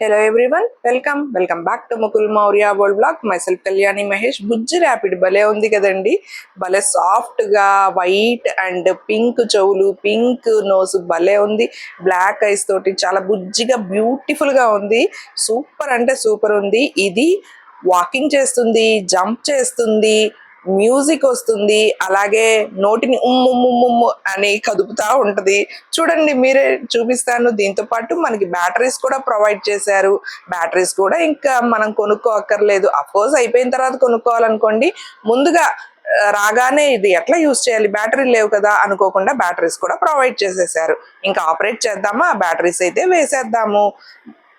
Hello everyone, welcome back to Mukul Maurya World Vlog. Myself Kalyani Mahesh. Bujji rapid భలే ఉంది కదండి. భలే soft గా వైట్ అండ్ పింక్ చెవులు, పింక్ నోస్ భలే ఉంది. బ్లాక్ ఐస్ తోటి చాలా బుజ్జిగా బ్యూటిఫుల్ గా ఉంది. సూపర్ అంటే సూపర్ ఉంది. ఇది వాకింగ్ చేస్తుంది, జంప్ చేస్తుంది, మ్యూజిక్ వస్తుంది, అలాగే నోటిని ఉమ్ము అని కదుపుతా ఉంటది. చూడండి, మీరే చూపిస్తాను. దీంతో పాటు మనకి బ్యాటరీస్ కూడా ప్రొవైడ్ చేశారు. బ్యాటరీస్ కూడా ఇంకా మనం కొనుక్కోక్కర్లేదు. అఫ్కోర్స్ అయిపోయిన తర్వాత కొనుక్కోవాలనుకోండి. ముందుగా రాగానే ఇది ఎట్లా యూజ్ చేయాలి, బ్యాటరీ లేవు కదా అనుకోకుండా బ్యాటరీస్ కూడా ప్రొవైడ్ చేసేసారు. ఇంకా ఆపరేట్ చేద్దామా, బ్యాటరీస్ అయితే వేసేద్దాము.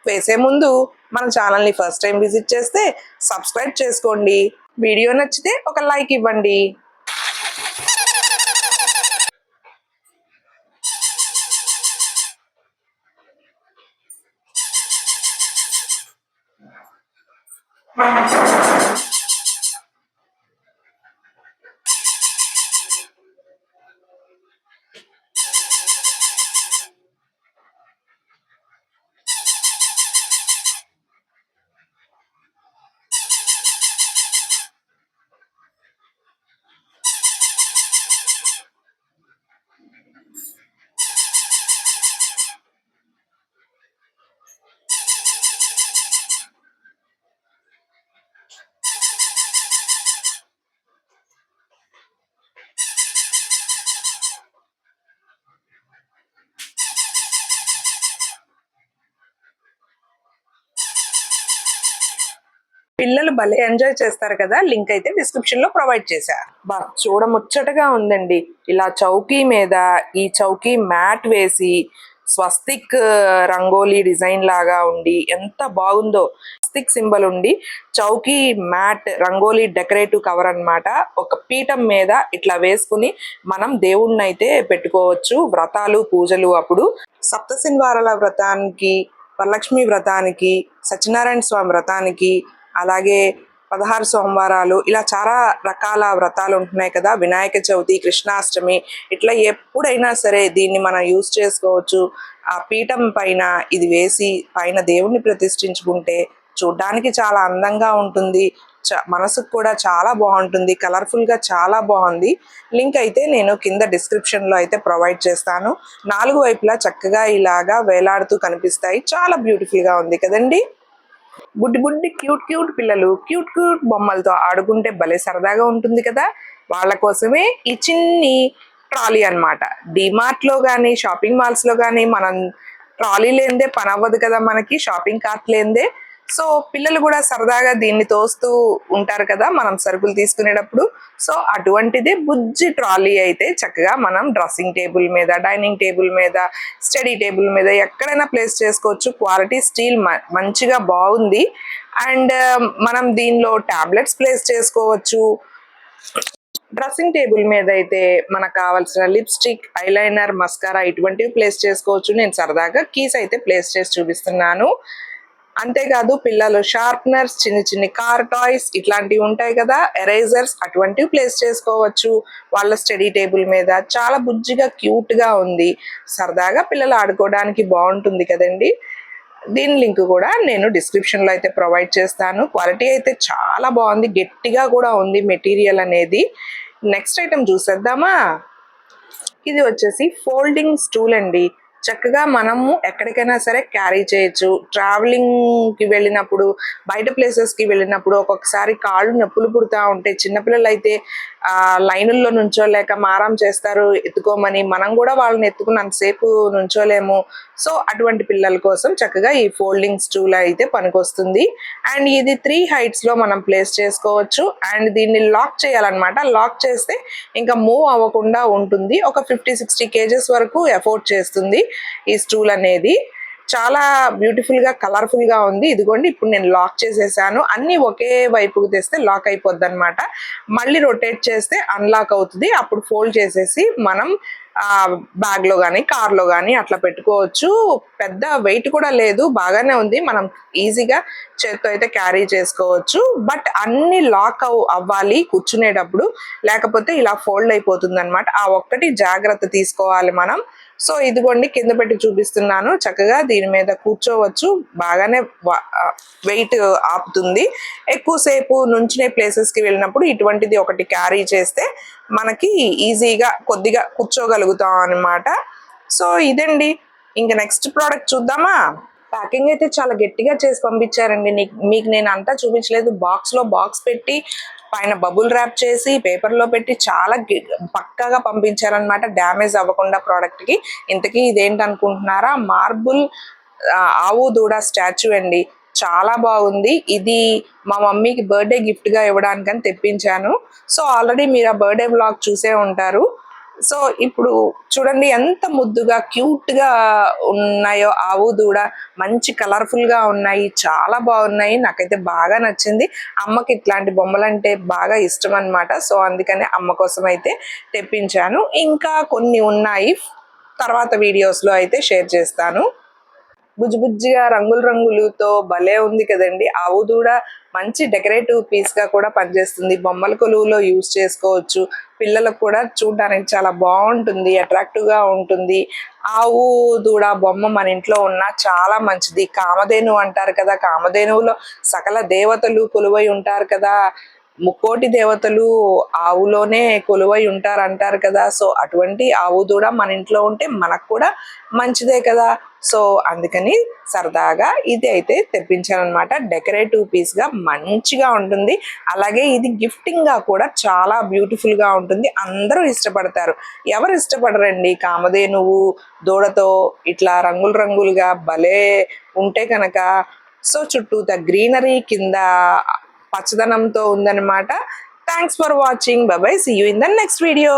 వేసే ముందు మన ఛానల్ని ఫస్ట్ టైం విజిట్ చేస్తే సబ్స్క్రైబ్ చేసుకోండి. వీడియో నచ్చితే ఒక లైక్ ఇవ్వండి. పిల్లలు భలే ఎంజాయ్ చేస్తారు కదా. లింక్ అయితే డిస్క్రిప్షన్ లో ప్రొవైడ్ చేశా. చూడముచ్చటగా ఉందండి. ఇలా చౌకీ మీద ఈ చౌకీ మ్యాట్ వేసి స్వస్తిక్ రంగోలీ డిజైన్ లాగా ఉండి ఎంత బాగుందో. స్వస్తిక్ సింబల్ ఉండి చౌకీ మ్యాట్ రంగోలీ డెకరేటివ్ కవర్ అన్నమాట. ఒక పీఠం మీద ఇట్లా వేసుకుని మనం దేవుణ్ణి అయితే పెట్టుకోవచ్చు. వ్రతాలు పూజలు అప్పుడు సప్తశనివారాల వ్రతానికి, వరలక్ష్మి వ్రతానికి, సత్యనారాయణ స్వామి వ్రతానికి, అలాగే 16 సోమవారాలు, ఇలా చాలా రకాల వ్రతాలు ఉంటున్నాయి కదా. వినాయక చవితి, కృష్ణాష్టమి, ఇట్లా ఎప్పుడైనా సరే దీన్ని మనం యూజ్ చేసుకోవచ్చు. ఆ పీఠం పైన ఇది వేసి పైన దేవుణ్ణి ప్రతిష్ఠించుకుంటే చూడ్డానికి చాలా అందంగా ఉంటుంది. మనసుకు కూడా చాలా బాగుంటుంది. కలర్ఫుల్ గా చాలా బాగుంది. లింక్ అయితే నేను కింద డిస్క్రిప్షన్ లో అయితే ప్రొవైడ్ చేస్తాను. 4 వైపులా చక్కగా ఇలాగా వేలాడుతూ కనిపిస్తాయి. చాలా బ్యూటిఫుల్ గా ఉంది కదండి. బుడ్డి క్యూట్ పిల్లలు క్యూట్ బొమ్మలతో ఆడుకుంటే భలే సరదాగా ఉంటుంది కదా. వాళ్ళ కోసమే ఈ చిన్ని ట్రాలీ అన్నమాట. డిమార్ట్ లో కానీ, షాపింగ్ మాల్స్ లో కానీ మనం ట్రాలీ లేనిదే పని అవ్వదు కదా మనకి, షాపింగ్ కార్ట్ లేనిదే. సో పిల్లలు కూడా సరదాగా దీన్ని తోస్తూ ఉంటారు కదా మనం సరుకులు తీసుకునేటప్పుడు. సో అటువంటిది బుజ్జి ట్రాలీ అయితే చక్కగా మనం డ్రెస్సింగ్ టేబుల్ మీద, డైనింగ్ టేబుల్ మీద, స్టడీ టేబుల్ మీద ఎక్కడైనా ప్లేస్ చేసుకోవచ్చు. క్వాలిటీ స్టీల్ మంచిగా బాగుంది. అండ్ మనం దీనిలో టాబ్లెట్స్ ప్లేస్ చేసుకోవచ్చు. డ్రెస్సింగ్ టేబుల్ మీద అయితే మనకు కావాల్సిన లిప్స్టిక్, ఐలైనర్, మస్కారా ఇటువంటివి ప్లేస్ చేసుకోవచ్చు. నేను సరదాగా కీస్ అయితే ప్లేస్ చేసి చూపిస్తున్నాను. అంతేకాదు పిల్లలు షార్ప్నర్స్, చిన్ని కార్ టాయ్స్ ఇట్లాంటివి ఉంటాయి కదా, ఎరేజర్స్, అటువంటివి ప్లేస్ చేసుకోవచ్చు వాళ్ళ స్టడీ టేబుల్ మీద. చాలా బుజ్జిగా క్యూట్ గా ఉంది. సరదాగా పిల్లలు ఆడుకోవడానికి బాగుంటుంది కదండి. దీని లింక్ కూడా నేను డిస్క్రిప్షన్ లో అయితే ప్రొవైడ్ చేస్తాను. క్వాలిటీ అయితే చాలా బాగుంది, గట్టిగా కూడా ఉంది మెటీరియల్ అనేది. నెక్స్ట్ ఐటమ్ చూసేద్దామా. ఇది వచ్చేసి ఫోల్డింగ్ స్టూల్ అండి. చక్కగా మనము ఎక్కడికైనా సరే క్యారీ చేయొచ్చు. ట్రావెలింగ్ కి వెళ్ళినప్పుడు, బయట ప్లేసెస్ కి వెళ్ళినప్పుడు ఒక్కొక్కసారి కాళ్ళు నొప్పులు పుడతా ఉంటాయి. చిన్నపిల్లలు అయితే లైనుల్లో నుంచోలేక మారం చేస్తారు ఎత్తుకోమని. మనం కూడా వాళ్ళని ఎత్తుకున్నంతసేపు నుంచోలేము. సో అటువంటి పిల్లల కోసం చక్కగా ఈ ఫోల్డింగ్ స్టూల్ అయితే పనికొస్తుంది. అండ్ ఇది 3 హైట్స్ లో మనం ప్లేస్ చేసుకోవచ్చు. అండ్ దీన్ని లాక్ చేయాలన్నమాట. లాక్ చేస్తే ఇంకా మూవ్ అవ్వకుండా ఉంటుంది. ఒక 50-60 kgs వరకు ఎఫోర్డ్ చేస్తుంది ఈ స్టూల్ అనేది. చాలా బ్యూటిఫుల్ గా, కలర్ఫుల్ గా ఉంది. ఇదిగోండి, ఇప్పుడు నేను లాక్ చేసేసాను. అన్ని ఒకే వైపుకు తెస్తే లాక్ అయిపోద్ది అనమాట. మళ్ళీ రొటేట్ చేస్తే అన్లాక్ అవుతుంది. అప్పుడు ఫోల్డ్ చేసేసి మనం బ్యాగ్ లో గానీ, కార్ లో గానీ అట్లా పెట్టుకోవచ్చు. పెద్ద వెయిట్ కూడా లేదు, బాగానే ఉంది. మనం ఈజీగా చేత్తో అయితే క్యారీ చేసుకోవచ్చు. బట్ అన్ని లాక్ అవ్వాలి కూర్చునేటప్పుడు, లేకపోతే ఇలా ఫోల్డ్ అయిపోతుంది అనమాట. ఆ ఒక్కటి జాగ్రత్త తీసుకోవాలి మనం. సో ఇదిగోండి కింద పెట్టి చూపిస్తున్నాను. చక్కగా దీని మీద కూర్చోవచ్చు. బాగానే వెయిట్ ఆపుతుంది. ఎక్కువసేపు నుంచునే ప్లేసెస్కి వెళ్ళినప్పుడు ఇటువంటిది ఒకటి క్యారీ చేస్తే మనకి ఈజీగా కొద్దిగా కూర్చోగలుగుతాం అన్నమాట. సో ఇదండి. ఇంక నెక్స్ట్ ప్రోడక్ట్ చూద్దామా. ప్యాకింగ్ అయితే చాలా గట్టిగా చేసి పంపించారండి. మీకు నేను అంతా చూపించలేదు. బాక్స్ పెట్టి పైన బబుల్ ర్యాప్ చేసి పేపర్లో పెట్టి చాలా పక్కాగా పంపించారనమాట, డ్యామేజ్ అవ్వకుండా ప్రోడక్ట్కి. ఇంతకీ ఇదేంటి అనుకుంటున్నారా? మార్బుల్ ఆవు దూడ స్టాచ్యూ అండి. చాలా బాగుంది. ఇది మా మమ్మీకి బర్త్డే గిఫ్ట్గా ఇవ్వడానికని తెప్పించాను. సో ఆల్రెడీ మీరు ఆ బర్త్డే వ్లాగ్ చూసే ఉంటారు. సో ఇప్పుడు చూడండి ఎంత ముద్దుగా క్యూట్గా ఉన్నాయో ఆవు దూడ. మంచి కలర్ఫుల్గా ఉన్నాయి, చాలా బాగున్నాయి. నాకైతే బాగా నచ్చింది. అమ్మకి ఇట్లాంటి బొమ్మలంటే బాగా ఇష్టం అనమాట. సో అందుకని అమ్మ కోసం అయితే తెప్పించాను. ఇంకా కొన్ని ఉన్నాయి, తర్వాత వీడియోస్లో అయితే షేర్ చేస్తాను. బుజ్జిగా రంగులతో భలే ఉంది కదండి. ఆవు దూడ మంచి డెకరేటివ్ పీస్ గా కూడా పనిచేస్తుంది. బొమ్మల కొలువులో యూజ్ చేసుకోవచ్చు. పిల్లలకు కూడా చూడడానికి చాలా బాగుంటుంది, అట్రాక్టివ్ గా ఉంటుంది. ఆవు దూడ బొమ్మ మన ఇంట్లో ఉన్న చాలా మంచిది. కామధేను అంటారు కదా, కామధేనువులో సకల దేవతలు కొలువై ఉంటారు కదా, ముక్కోటి దేవతలు ఆవులోనే కొలువై ఉంటారు అంటారు కదా. సో అటువంటి ఆవు దూడ మన ఇంట్లో ఉంటే మనకు కూడా మంచిదే కదా. సో అందుకని సరదాగా ఇది అయితే తెప్పించాను అనమాట. డెకరేటివ్ పీస్ గా మంచిగా ఉంటుంది. అలాగే ఇది గిఫ్టింగ్ గా కూడా చాలా బ్యూటిఫుల్ గా ఉంటుంది. అందరూ ఇష్టపడతారు. ఎవరు ఇష్టపడరండి కామధేనువు దూడతో ఇట్లా రంగులుగా భలే ఉంటే కనుక. సో చుట్టూత గ్రీనరీ, కింద పచ్చదనంతో ఉందన్నమాట. Thanks for watching. Bye bye. See you in the next video.